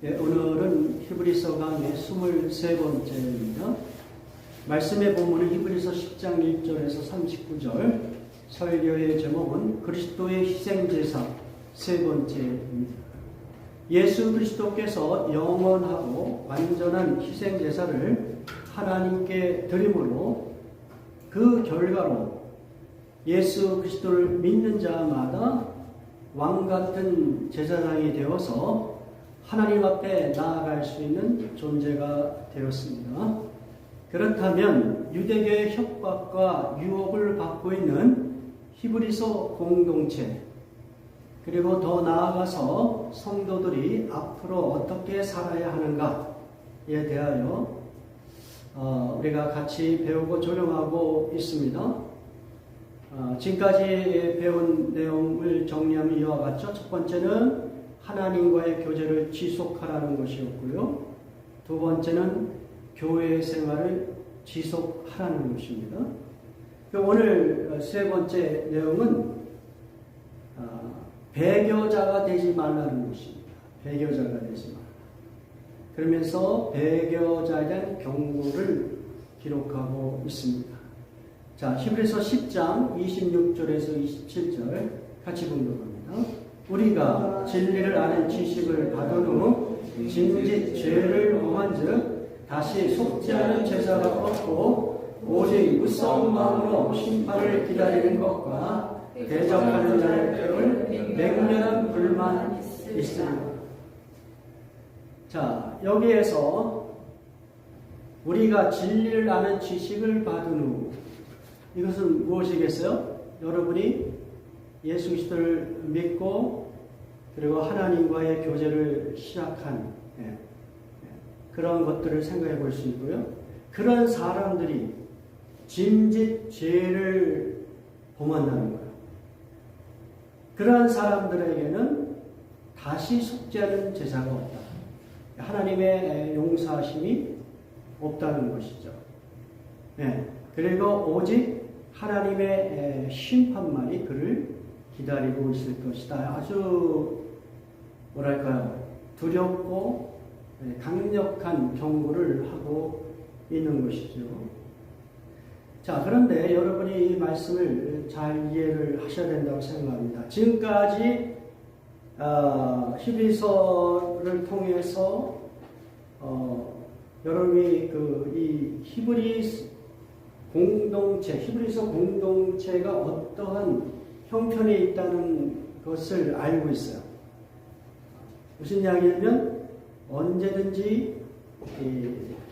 오늘은 히브리서 강의 23번째입니다. 말씀의 본문은 히브리서 10장 1절에서 39절, 설교의 제목은 그리스도의 희생제사 세 번째입니다. 예수 그리스도께서 영원하고 완전한 희생제사를 하나님께 드림으로 그 결과로 예수 그리스도를 믿는 자마다 왕같은 제사장이 되어서 하나님 앞에 나아갈 수 있는 존재가 되었습니다. 그렇다면 유대교의 협박과 유혹을 받고 있는 히브리서 공동체, 그리고 더 나아가서 성도들이 앞으로 어떻게 살아야 하는가에 대하여 우리가 같이 배우고 적용하고 있습니다. 지금까지 배운 내용을 정리하면 이와 같죠. 첫 번째는 하나님과의 교제를 지속하라는 것이었고요. 두 번째는 교회 생활을 지속하라는 것입니다. 오늘 세 번째 내용은 배교자가 되지 말라는 것입니다. 배교자가 되지 말라. 그러면서 배교자에 대한 경고를 기록하고 있습니다. 자, 히브리서 10장 26절에서 27절 같이 공독합니다. 우리가 진리를 아는 지식을 받은 후 진짓 죄를 범한즉 다시 속지 않은 제사가 없고 오직 무서운 마음으로 심판을 기다리는 것과 대적하는 자를 때울 맹렬한 불만 있습니다. 자, 여기에서 우리가 진리를 아는 지식을 받은 후, 이것은 무엇이겠어요? 여러분이 예수 그리스도를 믿고 그리고 하나님과의 교제를 시작한 그런 것들을 생각해 볼 수 있고요. 그런 사람들이 짐짓 죄를 범한다는 거예요. 그런 사람들에게는 다시 속죄하는 제사가 없다. 하나님의 용서하심이 없다는 것이죠. 그리고 오직 하나님의 심판만이 그를 기다리고 있을 것이다. 아주 뭐랄까요, 두렵고 강력한 경고를 하고 있는 것이죠. 자, 그런데 여러분이 이 말씀을 잘 이해를 하셔야 된다고 생각합니다. 지금까지 히브리서를 통해서 여러분이 이 히브리서 공동체가 어떠한 형편에 있다는 것을 알고 있어요. 무슨 이야기냐면 언제든지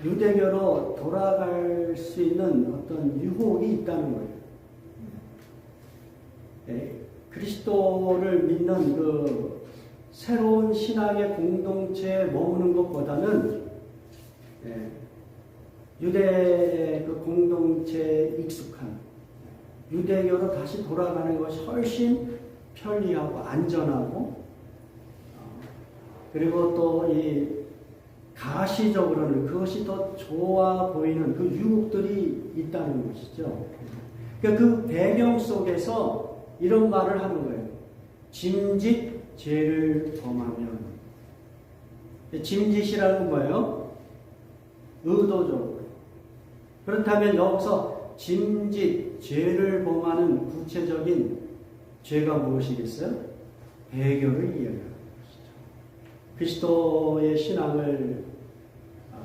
유대교로 돌아갈 수 있는 어떤 유혹이 있다는 거예요. 그리스도를 믿는 그 새로운 신앙의 공동체에 머무는 것보다는 유대 그 공동체에 익숙한 유대교로 다시 돌아가는 것이 훨씬 편리하고 안전하고, 그리고 또 이 가시적으로는 그것이 더 좋아 보이는 그 유혹들이 있다는 것이죠. 그러니까 그 배경 속에서 이런 말을 하는 거예요. 짐짓 죄를 범하면. 짐짓이라는 거예요. 의도적으로. 그렇다면 여기서 짐짓 죄를 범하는 구체적인 죄가 무엇이겠어요? 배교를 이야기하는 것이죠. 그리스도의 신앙을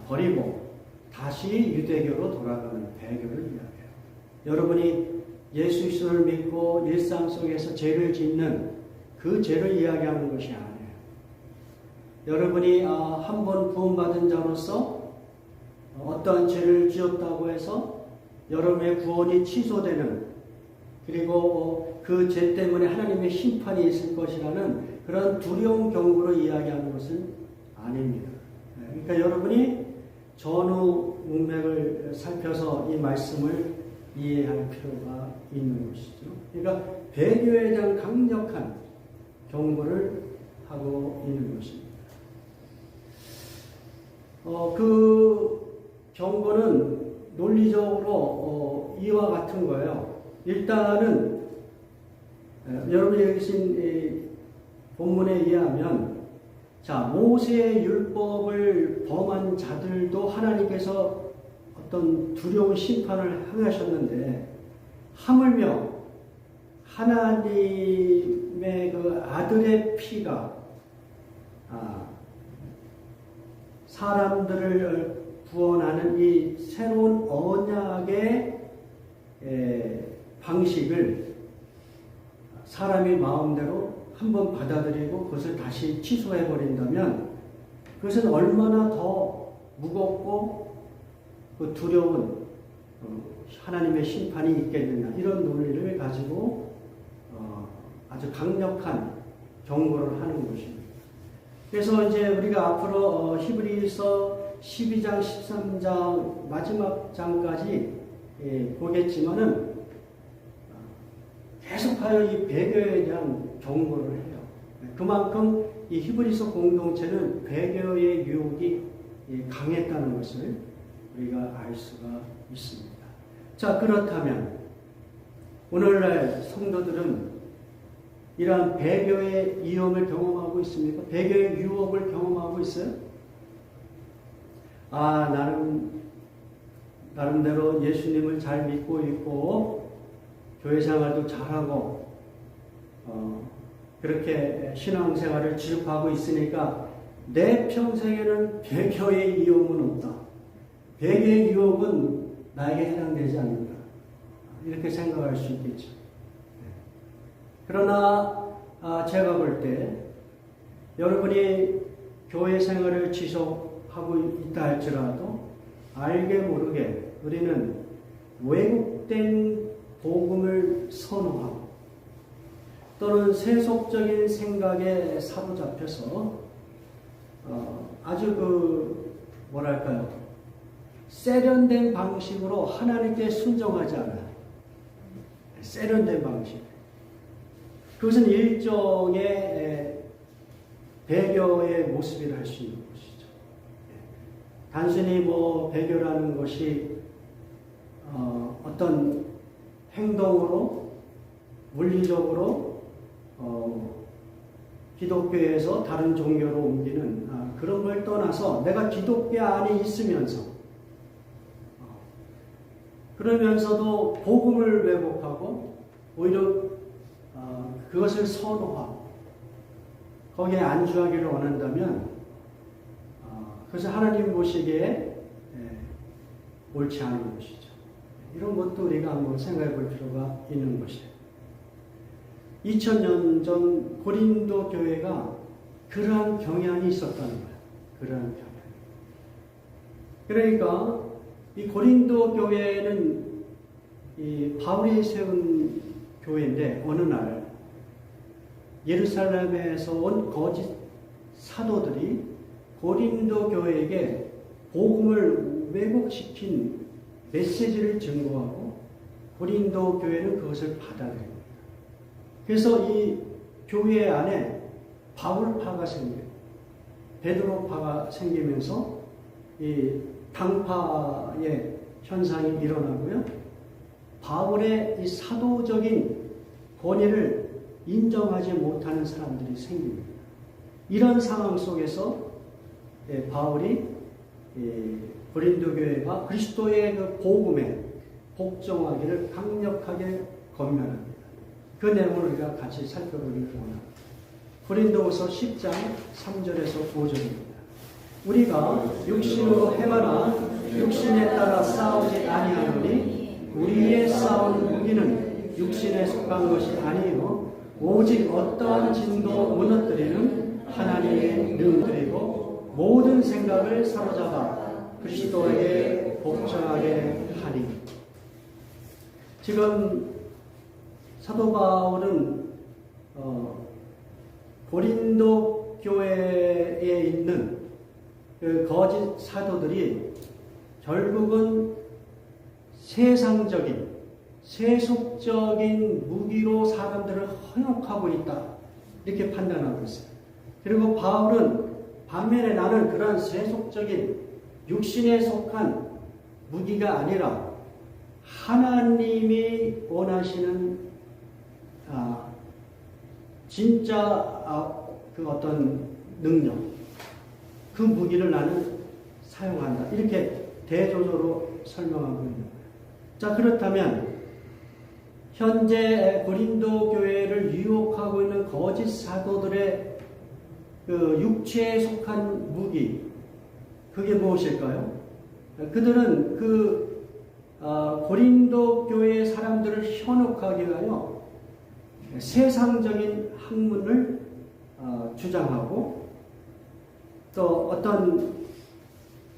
버리고 다시 유대교로 돌아가는 배교를 이야기해요. 여러분이 예수 그리스도를 믿고 일상 속에서 죄를 짓는 그 죄를 이야기하는 것이 아니에요. 여러분이 한 번 구원받은 자로서 어떠한 죄를 지었다고 해서 여러분의 구원이 취소되는, 그리고 그 죄 때문에 하나님의 심판이 있을 것이라는 그런 두려운 경고로 이야기하는 것은 아닙니다. 그러니까 여러분이 전후 문맥을 살펴서 이 말씀을 이해할 필요가 있는 것이죠. 그러니까 배교에 대한 강력한 경고를 하고 있는 것입니다. 그 경고는 논리적으로 이와 같은 거예요. 일단은 여러분이 여기 계신 본문에 의하면 자, 모세의 율법을 범한 자들도 하나님께서 어떤 두려운 심판을 행하셨는데, 하물며 하나님의 그 아들의 피가 사람들을 구원하는 이 새로운 언약의 방식을 사람이 마음대로 한번 받아들이고 그것을 다시 취소해버린다면 그것은 얼마나 더 무겁고 그 두려운 하나님의 심판이 있겠느냐, 이런 논리를 가지고 아주 강력한 경고를 하는 것입니다. 그래서 이제 우리가 앞으로 히브리서 12장, 13장 마지막 장까지 보겠지만은 계속하여 이 배교에 대한 경고를 해요. 그만큼 이 히브리서 공동체는 배교의 유혹이 강했다는 것을 우리가 알 수가 있습니다. 자, 그렇다면 오늘날 성도들은 이러한 배교의 위험을 경험하고 있습니까? 배교의 유혹을 경험하고 있어요? 나름대로 예수님을 잘 믿고 있고 교회 생활도 잘하고 그렇게 신앙생활을 지속하고 있으니까 내 평생에는 배교의 위험은 없다. 배교의 유혹은 나에게 해당되지 않는다. 이렇게 생각할 수 있겠죠. 그러나 제가 볼 때 여러분이 교회 생활을 지속하고 있다 할지라도 알게 모르게 우리는 왜곡된 복음을 선호하고 또는 세속적인 생각에 사로잡혀서 아주 세련된 방식으로 하나님께 순종하지 않아요. 세련된 방식. 그것은 일종의 배교의 모습이라 할 수 있는 것이죠. 단순히 배교라는 것이 어떤 행동으로 물리적으로 기독교에서 다른 종교로 옮기는 그런 걸 떠나서 내가 기독교 안에 있으면서 그러면서도 복음을 왜곡하고 오히려 그것을 선호하고 거기에 안주하기를 원한다면 그것은 하나님 보시기에 옳지 않은 것이죠. 이런 것도 우리가 한번 생각해 볼 필요가 있는 것이에요. 2000년 전 고린도 교회가 그러한 경향이 있었다는 거예요. 그러한 경향. 그러니까 이 고린도 교회는 이 바울이 세운 교회인데 어느 날 예루살렘에서 온 거짓 사도들이 고린도 교회에게 복음을 왜곡시킨 메시지를 증거하고 고린도 교회는 그것을 받아들입니다. 그래서 이 교회 안에 바울파가 생겨요. 베드로파가 생기면서 이 당파의 현상이 일어나고요. 바울의 이 사도적인 권위를 인정하지 못하는 사람들이 생깁니다. 이런 상황 속에서 바울이 고린도 교회가 그리스도의 그 복음에 복종하기를 강력하게 권면합니다. 그 내용을 우리가 같이 살펴보기를 원합니다. 고린도후서 10장 3절에서 5절입니다. 우리가 육신으로 행하나 육신에 따라 싸우지 아니하노니 우리의 싸우는 무기는 육신에 속한 것이 아니요 오직 어떠한 진도 무너뜨리는 하나님의 능들이고 모든 생각을 사로잡아 그리스도에게 복종하게 하니. 지금 사도 바울은 고린도 교회에 있는 그 거짓 사도들이 결국은 세상적인 세속적인 무기로 사람들을 헌혹하고 있다, 이렇게 판단하고 있어요. 그리고 바울은 반면에 나는 그런 세속적인 육신에 속한 무기가 아니라 하나님이 원하시는 진짜 그 어떤 능력, 그 무기를 나는 사용한다. 이렇게 대조적으로 설명하고 있는 거예요. 자, 그렇다면 현재 고린도 교회를 유혹하고 있는 거짓 사도들의 그 육체에 속한 무기, 그게 무엇일까요? 그들은 고린도 교회의 사람들을 현혹하기 위하여 세상적인 학문을 주장하고 또 어떤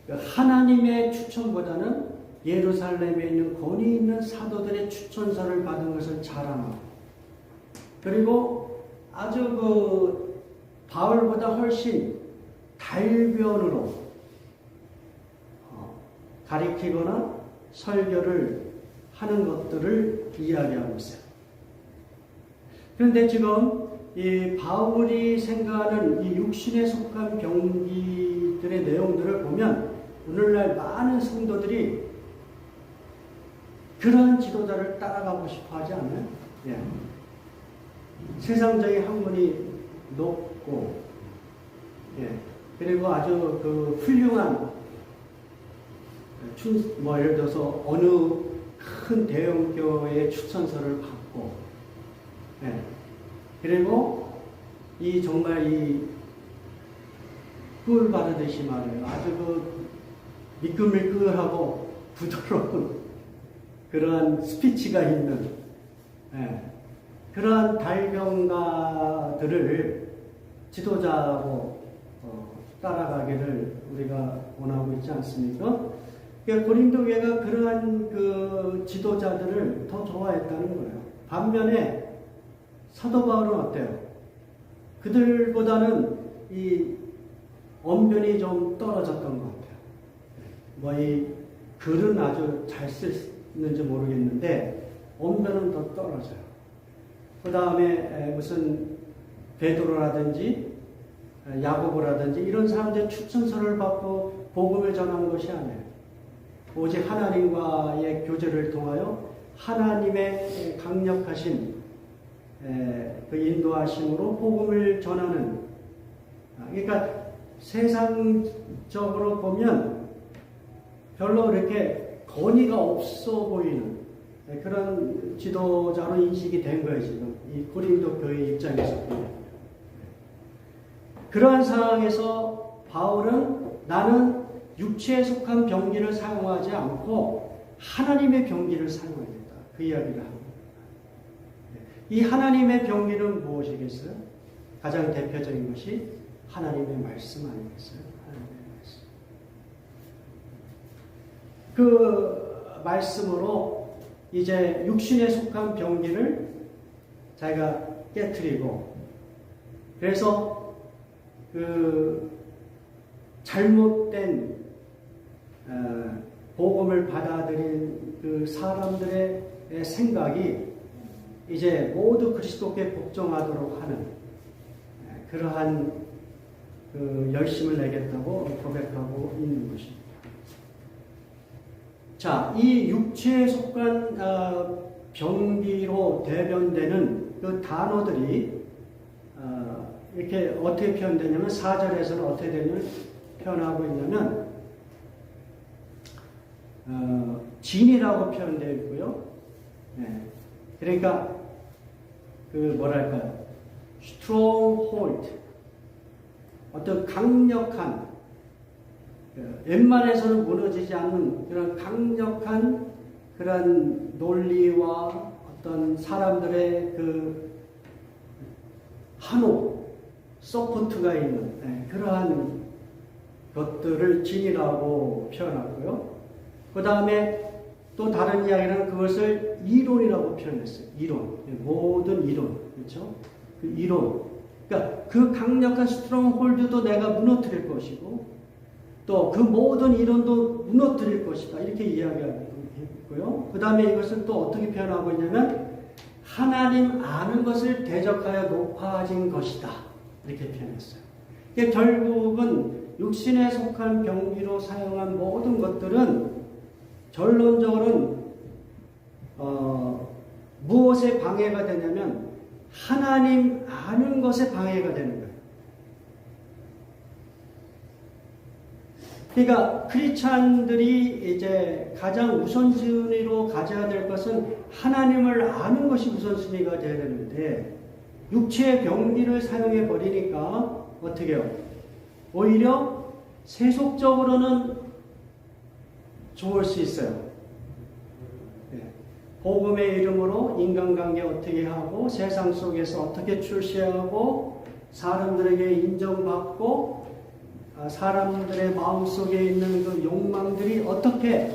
하나님의 추천보다는 예루살렘에 있는 권위 있는 사도들의 추천서를 받은 것을 자랑하고, 그리고 아주 바울보다 훨씬 달변으로 가리키거나 설교를 하는 것들을 이야기하고 있어요. 그런데 지금 이 바울이 생각하는 이 육신에 속한 병기들의 내용들을 보면 오늘날 많은 성도들이 그런 지도자를 따라가고 싶어 하지 않나요? 예. 세상적인 학문이 높고, 예. 그리고 아주 훌륭한, 예를 들어서 어느 큰 대형교회의 추천서를 받고, 예. 그리고 정말 꿀 바르듯이 말해요. 아주 미끌미끌하고 부드러운 그러한 스피치가 있는, 예, 그러한 달병가들을 지도자로 따라가기를 우리가 원하고 있지 않습니까? 그러니까 고린도 교회가 그러한 지도자들을 더 좋아했다는 거예요. 반면에 사도 바울은 어때요? 그들보다는 이 언변이 좀 떨어졌던 것 같아요. 이 글은 아주 잘 쓰는지 모르겠는데 언변은 더 떨어져요. 그 다음에 무슨 베드로라든지 야고보라든지 이런 사람들의 추천서를 받고 복음을 전하는 것이 아니에요. 오직 하나님과의 교제를 통하여 하나님의 강력하신 그 인도하심으로 복음을 전하는, 그러니까 세상적으로 보면 별로 그렇게 권위가 없어 보이는 그런 지도자로 인식이 된 거예요, 지금. 이 고린도 교회 입장에서 보면. 그러한 상황에서 바울은 나는 육체에 속한 병기를 사용하지 않고 하나님의 병기를 사용하겠다. 그 이야기를 합니다. 이 하나님의 병기는 무엇이겠어요? 가장 대표적인 것이 하나님의 말씀 아니겠어요? 하나님의 말씀. 그 말씀으로 이제 육신에 속한 병기를 자기가 깨트리고, 그래서 잘못된 복음을 받아들인 그 사람들의 생각이 이제 모두 그리스도께 복종하도록 하는 그러한 열심을 내겠다고 고백하고 있는 것입니다. 자, 이 육체에 속한 병기로 대변되는 그 단어들이 이렇게 어떻게 표현되냐면 4절에서는 어떻게 표현하고 있냐면 진이라고 표현되어 있고요. 네. 그러니까 stronghold, 어떤 강력한, 웬만해서는 무너지지 않는 그런 강력한 그런 논리와 어떤 사람들의 한호, 서포트가 있는 그러한 것들을 진이라고 표현하고요. 그 다음에 또 다른 이야기는 그것을 이론이라고 표현했어요. 이론. 모든 이론. 그렇죠? 그 이론. 그러니까 그 강력한 스트롱홀드도 내가 무너뜨릴 것이고, 또 그 모든 이론도 무너뜨릴 것이다. 이렇게 이야기하고 있고요. 그 다음에 이것을 또 어떻게 표현하고 있냐면, 하나님 아는 것을 대적하여 높아진 것이다. 이렇게 표현했어요. 그러니까 결국은 육신에 속한 병기로 사용한 모든 것들은 결론적으로는 무엇에 방해가 되냐면 하나님 아는 것에 방해가 되는 거예요. 그러니까 크리스찬들이 이제 가장 우선순위로 가져야 될 것은 하나님을 아는 것이 우선순위가 되어야 되는데 육체의 병기를 사용해 버리니까 어떻게 해요? 오히려 세속적으로는 좋을 수 있어요. 복음의 이름으로 인간관계 어떻게 하고 세상 속에서 어떻게 출세하고 사람들에게 인정받고 사람들의 마음속에 있는 그 욕망들이 어떻게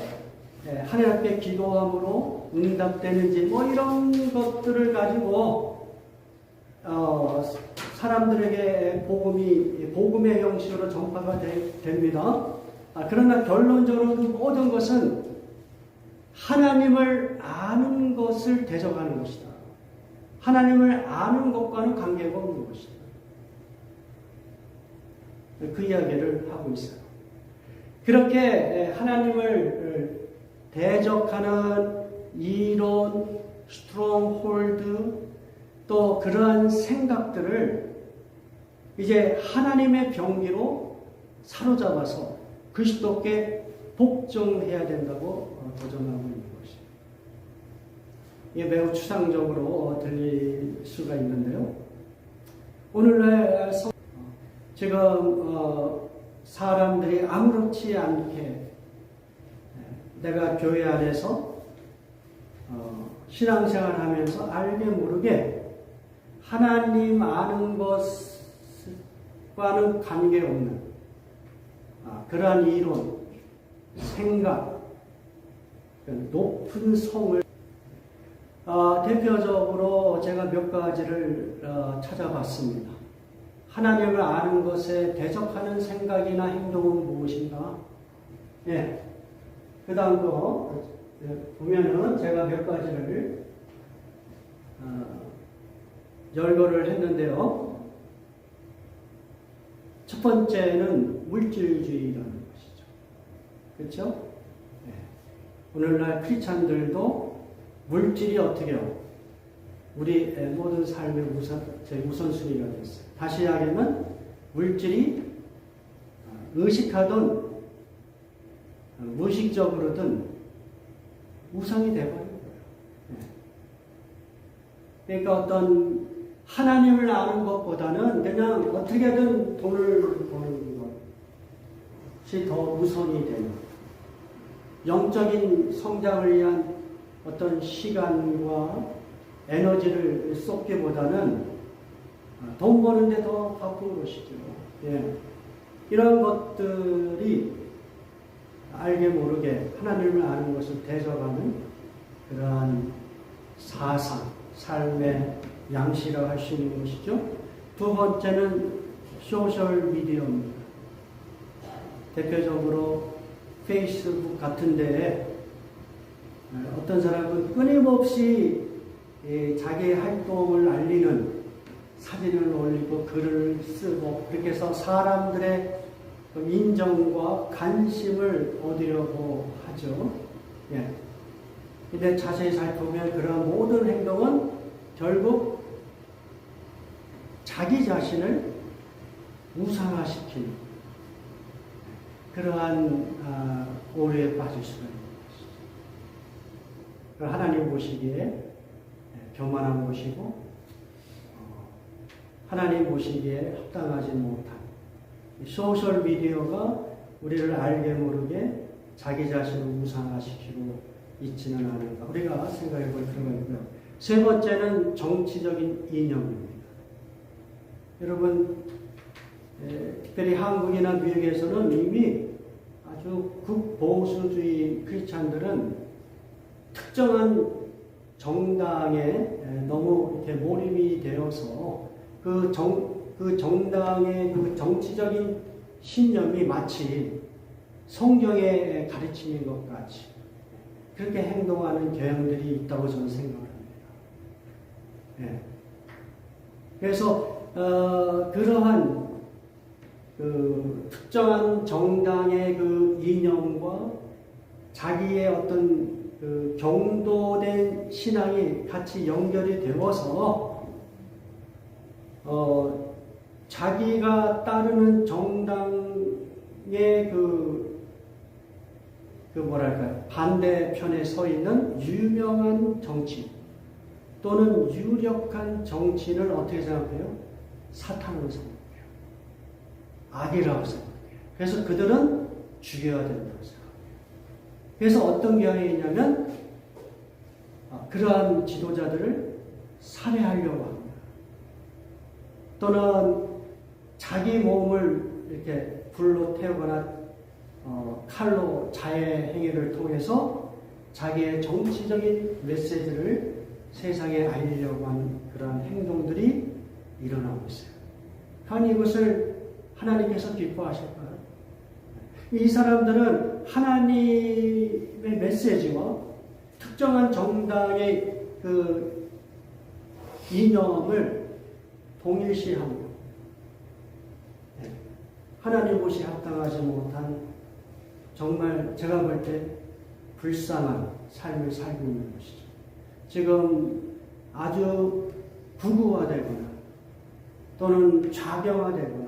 하나님 앞에 기도함으로 응답되는지 뭐 이런 것들을 가지고 사람들에게 복음의 형식으로 전파가 됩니다. 그러나 결론적으로 그 모든 것은 하나님을 아는 것을 대적하는 것이다. 하나님을 아는 것과는 관계가 없는 것이다. 그 이야기를 하고 있어요. 그렇게 하나님을 대적하는 이론, 스트롱홀드, 또 그러한 생각들을 이제 하나님의 병기로 사로잡아서 그리스도께 복종해야 된다고 도전하고 있는 것입니다. 이게 매우 추상적으로 들릴 수가 있는데요. 오늘날 지금 사람들이 아무렇지 않게 내가 교회 안에서 신앙생활 하면서 알게 모르게 하나님 아는 것과는 관계없는 그러한 이론, 생각, 높은 성을 대표적으로 제가 몇 가지를 찾아봤습니다. 하나님을 아는 것에 대적하는 생각이나 행동은 무엇인가? 예. 그 다음 거 보면은 제가 몇 가지를 열거를 했는데요. 첫 번째는 물질주의라는 것이죠. 그렇죠? 네. 오늘날 크리스찬들도 물질이 어떻게 해요? 우리 모든 삶의 우선순위가 됐어요. 다시 이야기하면 물질이 의식하든 무의식적으로든 우상이 되어버린 거예요. 네. 그러니까 어떤 하나님을 아는 것보다는 그냥 어떻게든 돈을 버는 것이 더 우선이 되는 영적인 성장을 위한 어떤 시간과 에너지를 쏟기보다는 돈 버는데 더 바쁜 것이죠. 예. 이런 것들이 알게 모르게 하나님을 아는 것을 대적하는 그러한 사상, 삶의 양식이라고 할 수 있는 것이죠. 두 번째는 소셜 미디어입니다. 대표적으로 페이스북 같은 데에 어떤 사람은 끊임없이 자기 활동을 알리는 사진을 올리고 글을 쓰고 그렇게 해서 사람들의 인정과 관심을 얻으려고 하죠. 예. 근데 자세히 살펴보면 그런 모든 행동은 결국 자기 자신을 우상화시키는 그러한 오류에 빠질 수가 있는 것이죠. 하나님 보시기에 교만한 것이고 하나님 보시기에 합당하지 못한 소셜 미디어가 우리를 알게 모르게 자기 자신을 우상화시키고 있지는 않은가 우리가 생각해 볼 필요가 있고요. 세 번째는 정치적인 이념입니다. 여러분 특별히 한국이나 미국에서는 이미 아주 극보수주의 크리스찬들은 특정한 정당에 너무 이렇게 몰입이 되어서 그 정당의 그 정치적인 신념이 마치 성경의 가르침인 것 같이 그렇게 행동하는 경향들이 있다고 저는 생각을 합니다. 네. 그래서 그러한 그 특정한 정당의 그 이념과 자기의 어떤 그 경도된 신앙이 같이 연결이 되어서 자기가 따르는 정당의 뭐랄까요, 반대편에 서 있는 유명한 정치인 또는 유력한 정치인을 어떻게 생각해요? 사탄으로 생각해요. 악이라고 생각해요. 그래서 그들은 죽여야 된다고 생각해요. 그래서 어떤 경향이 있냐면 그러한 지도자들을 살해하려고 합니다. 또는 자기 몸을 이렇게 불로 태우거나 칼로 자해 행위를 통해서 자기의 정치적인 메시지를 세상에 알리려고 하는 그런 행동들이 일어나고 있어요. 과연 이것을 하나님께서 기뻐하실까요? 이 사람들은 하나님의 메시지와 특정한 정당의 그 이념을 동일시합니다. 하나님 옷이 합당하지 못한 정말 제가 볼 때 불쌍한 삶을 살고 있는 것이죠. 지금 아주 극우화되거나 또는 좌경화되거나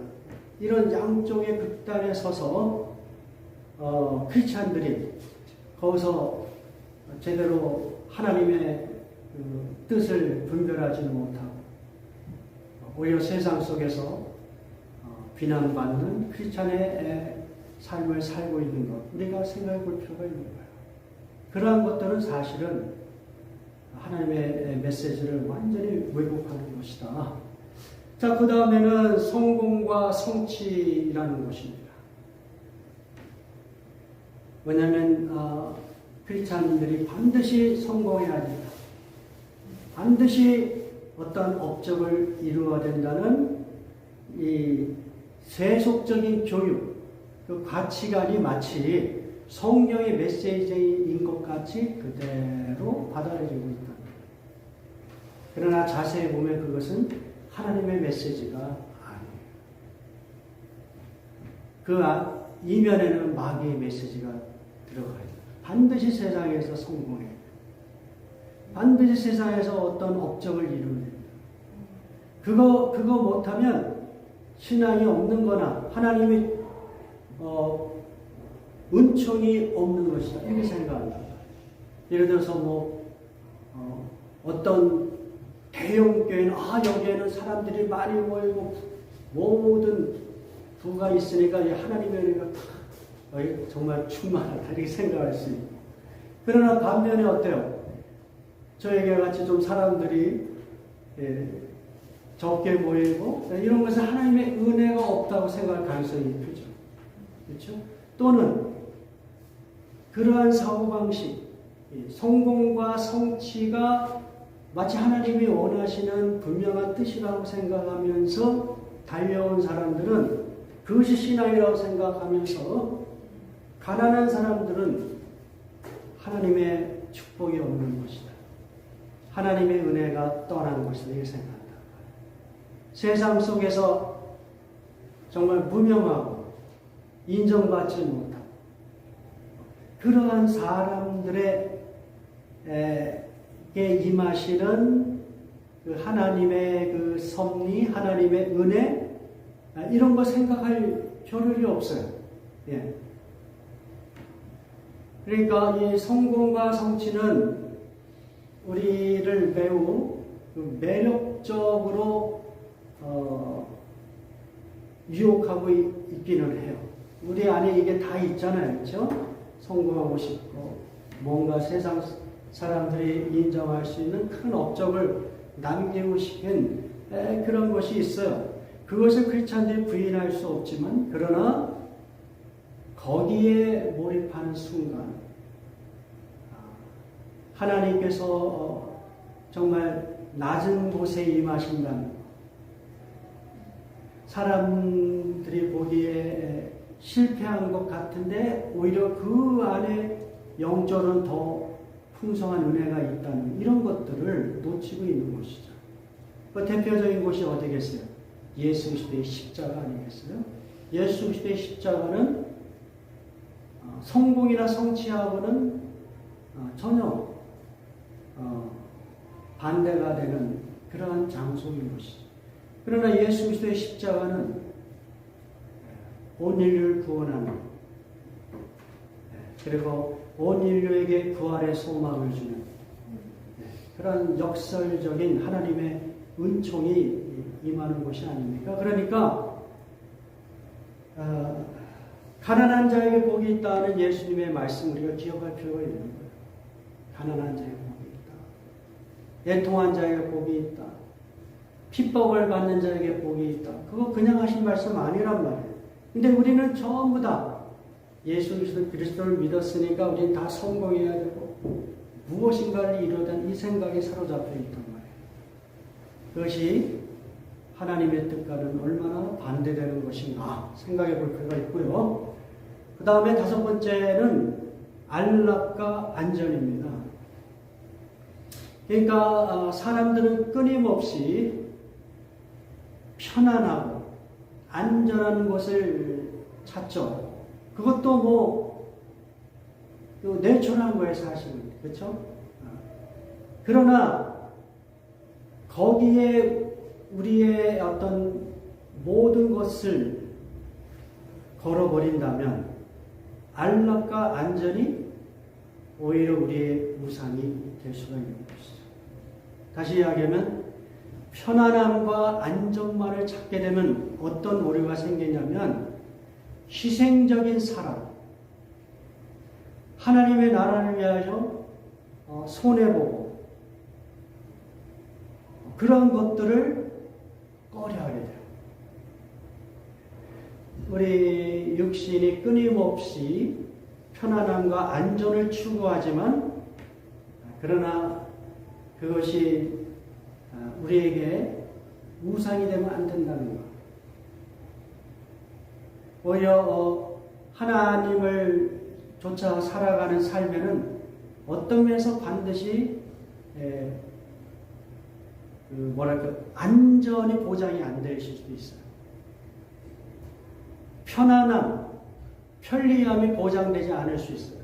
이런 양쪽의 극단에 서서 크리스찬들이 거기서 제대로 하나님의 뜻을 분별하지 못하고 오히려 세상 속에서 비난받는 크리스찬의 삶을 살고 있는 것, 우리가 생각해 볼 필요가 있는 거예요. 그러한 것들은 사실은 하나님의 메시지를 완전히 왜곡하는 것이다. 자, 그 다음에는 성공과 성취라는 것입니다. 왜냐하면 크리스찬들이 반드시 성공해야 된다. 반드시 어떤 업적을 이루어야 된다는 이 세속적인 교육, 그 가치관이 마치 성경의 메시지인 것 같이 그대로 받아들이고 있다. 그러나 자세히 보면 그것은 하나님의 메시지가 아니에요. 그 이면에는 마귀의 메시지가 들어가요. 반드시 세상에서 성공해야 돼요. 반드시 세상에서 어떤 업적을 이루어야 됩니다. 그거 못하면 신앙이 없는 거나 하나님의 은총이 없는 것이다. 이렇게 생각합니다. 예를 들어서 어떤 대형교회는 여기에는 사람들이 많이 모이고 모든 부가 있으니까 하나님의 은혜가 정말 충만하다 이렇게 생각할 수 있고, 그러나 반면에 어때요? 저에게 같이 좀 사람들이 적게 모이고 이런 것은 하나님의 은혜가 없다고 생각할 가능성이 크죠. 그렇죠? 또는 그러한 사고방식, 성공과 성취가 마치 하나님이 원하시는 분명한 뜻이라고 생각하면서 달려온 사람들은 그것이 신앙이라고 생각하면서 가난한 사람들은 하나님의 축복이 없는 것이다. 하나님의 은혜가 떠나는 것이다. 이렇게 생각한다. 세상 속에서 정말 무명하고 인정받지 못하고 그러한 사람들에게 임하시는 그 하나님의 그 섭리, 하나님의 은혜 이런 거 생각할 겨를이 없어요. 예. 그러니까 이 성공과 성취는 우리를 매우 매력적으로 유혹하고 있기는 해요. 우리 안에 이게 다 있잖아요. 그렇죠? 성공하고 싶고 뭔가 세상 사람들이 인정할 수 있는 큰 업적을 남기고 싶은 그런 것이 있어요. 그것을 크리스찬들이 부인할 수 없지만 그러나 거기에 몰입하는 순간 하나님께서 정말 낮은 곳에 임하신다는 것, 사람들이 보기에 실패한 것 같은데 오히려 그 안에 영적으로는 더 풍성한 은혜가 있다는 이런 것들을 놓치고 있는 것이죠. 그 대표적인 것이 어디겠어요? 예수 그리스도의 십자가 아니겠어요? 예수 그리스도의 십자가는 성공이나 성취하고는 전혀 반대가 되는 그러한 장소인 것이죠. 그러나 예수 그리스도의 십자가는 온 인류를 구원하는, 그리고 온 인류에게 부활의 소망을 주는 그런 역설적인 하나님의 은총이 임하는 것이 아닙니까? 그러니까 가난한 자에게 복이 있다는 예수님의 말씀 우리가 기억할 필요가 있는 거예요. 가난한 자에게 복이 있다. 애통한 자에게 복이 있다. 핍박을 받는 자에게 복이 있다. 그거 그냥 하신 말씀 아니란 말이에요. 근데 우리는 전부 다 예수 그리스도를 믿었으니까 우리는 다 성공해야 되고 무엇인가를 이루던 이 생각에 사로잡혀 있단 말이에요. 그것이 하나님의 뜻과는 얼마나 반대되는 것인가 생각해 볼 필요가 있고요. 그 다음에 다섯 번째는 안락과 안전입니다. 그러니까 사람들은 끊임없이 편안하고 안전한 곳을 찾죠. 그것도 뭐 내추럴한 거예요, 사실은. 그렇죠? 그러나 거기에 우리의 어떤 모든 것을 걸어버린다면 안락과 안전이 오히려 우리의 우상이 될 수가 있는 것이죠. 다시 이야기하면 편안함과 안정만을 찾게 되면 어떤 오류가 생기냐면 희생적인 사랑, 하나님의 나라를 위하여 손해보고 그런 것들을 꺼려하게 돼요. 우리 육신이 끊임없이 편안함과 안전을 추구하지만 그러나 그것이 우리에게 우상이 되면 안 된다는 것. 오히려 하나님을 조차 살아가는 삶에는 어떤 면에서 반드시 안전이 보장이 안 되실 수도 있어요. 편안함, 편리함이 보장되지 않을 수 있어요.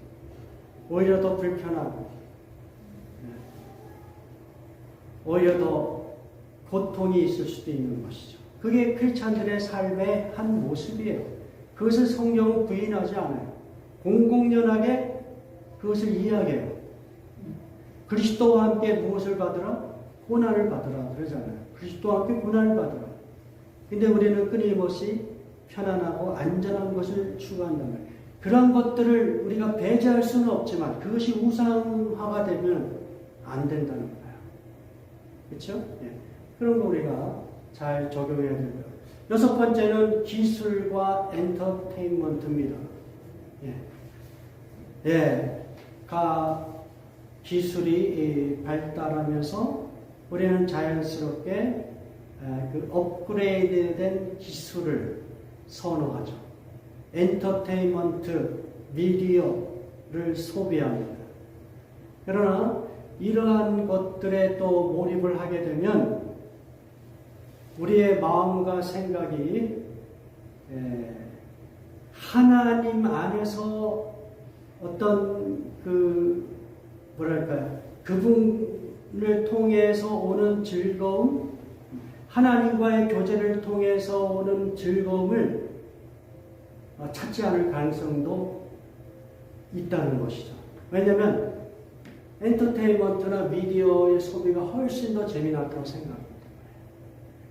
오히려 더 불편하고 오히려 더 고통이 있을 수도 있는 것이죠. 그게 크리스찬들의 삶의 한 모습이에요. 그것을 성경은 부인하지 않아요. 공공연하게 그것을 이야기해요. 그리스도와 함께 무엇을 받으라? 고난을 받으라 그러잖아요. 그리스도와 함께 고난을 받으라. 근데 우리는 끊임없이 편안하고 안전한 것을 추구한단 말이에요. 그런 것들을 우리가 배제할 수는 없지만 그것이 우상화가 되면 안 된다는 거예요. 그렇죠? 예. 그런 거 우리가 잘 적용해야 되고요. 여섯 번째는 기술과 엔터테인먼트입니다. 예. 기술이 발달하면서 우리는 자연스럽게 그 업그레이드된 기술을 선호하죠. 엔터테인먼트, 미디어를 소비합니다. 그러나 이러한 것들에 또 몰입을 하게 되면 우리의 마음과 생각이 하나님 안에서 어떤 그분을 통해서 오는 즐거움, 하나님과의 교제를 통해서 오는 즐거움을 찾지 않을 가능성도 있다는 것이죠. 왜냐하면 엔터테인먼트나 미디어의 소비가 훨씬 더 재미났다고 생각합니다.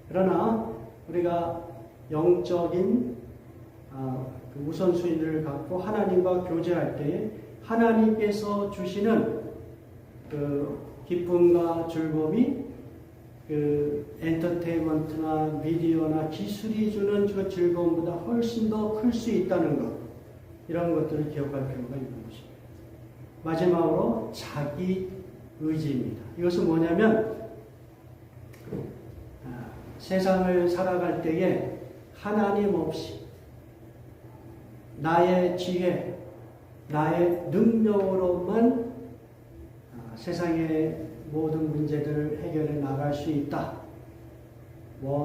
그러나 우리가 영적인 우선순위를 갖고 하나님과 교제할 때에 하나님께서 주시는 그 기쁨과 즐거움이 그 엔터테인먼트나 미디어나 기술이 주는 그 즐거움보다 훨씬 더 클 수 있다는 것, 이런 것들을 기억할 필요가 있는 것입니다. 마지막으로 자기 의지입니다. 이것은 뭐냐면 세상을 살아갈 때에 하나님 없이 나의 지혜, 나의 능력으로만 세상의 모든 문제들을 해결해 나갈 수 있다.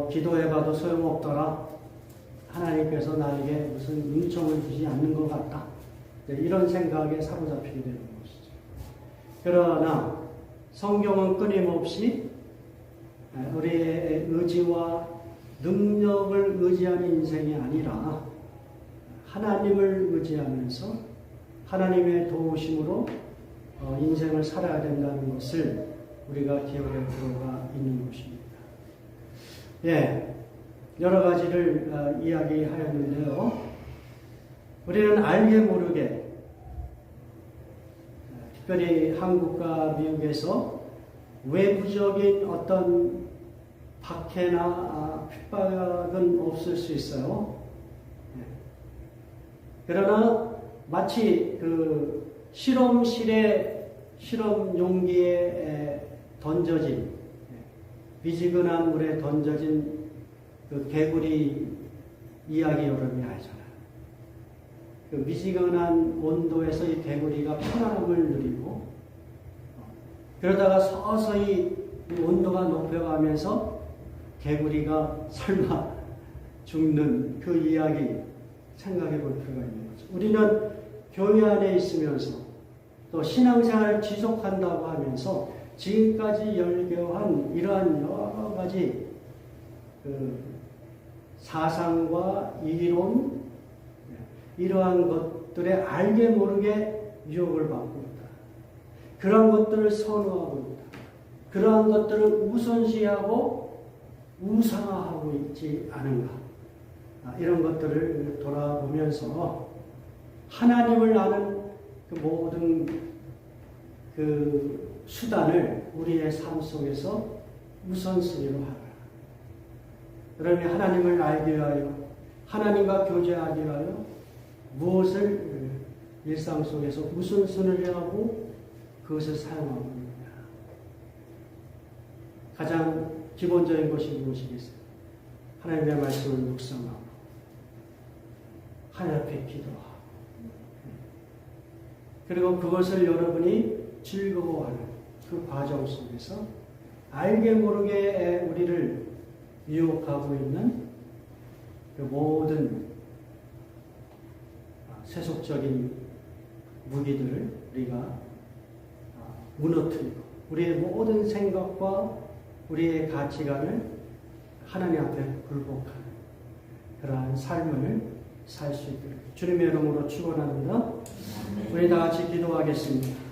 기도해봐도 소용없더라. 하나님께서 나에게 무슨 은총을 주지 않는 것 같다. 이런 생각에 사로잡히게 되는 것이죠. 그러나 성경은 끊임없이 우리의 의지와 능력을 의지하는 인생이 아니라 하나님을 의지하면서 하나님의 도우심으로 인생을 살아야 된다는 것을 우리가 기억할 필요가 있는 것입니다. 예, 여러 가지를 이야기하였는데요. 우리는 알게 모르게 특별히 한국과 미국에서 외부적인 어떤 박해나 핍박은 없을 수 있어요. 그러나 마치 그 실험실에 실험 용기에 던져진 미지근한 물에 던져진 그 개구리 이야기 여러분이 알잖아요. 그 미지근한 온도에서 이 개구리가 편안함을 누리고 그러다가 서서히 이 온도가 높여가면서 개구리가 설마 죽는 그 이야기 생각해 볼 필요가 있는 거죠. 우리는 교회 안에 있으면서 또 신앙생활을 지속한다고 하면서 지금까지 열교한 이러한 여러 가지 그 사상과 이론 이러한 것들에 알게 모르게 유혹을 받고 있다. 그러한 것들을 선호하고 있다. 그러한 것들을 우선시하고 우상화하고 있지 않은가. 이런 것들을 돌아보면서 하나님을 아는 그 모든 그 수단을 우리의 삶 속에서 우선순위로 하라. 그러면 하나님을 알기 위하여 하나님과 교제하기 위하여 무엇을 일상 속에서 우선순위를 하고 그것을 사용하고 있느냐. 가장 기본적인 것이 무엇이겠어요? 하나님의 말씀을 묵상하고 하나님 앞에 기도하고 그리고 그것을 여러분이 즐거워하는 그 과정 속에서 알게 모르게 우리를 유혹하고 있는 그 모든 세속적인 무기들을 우리가 무너뜨리고 우리의 모든 생각과 우리의 가치관을 하나님 앞에 굴복하는 그러한 삶을 살 수 있도록 주님의 이름으로 축원합니다. 우리 다 같이 기도하겠습니다.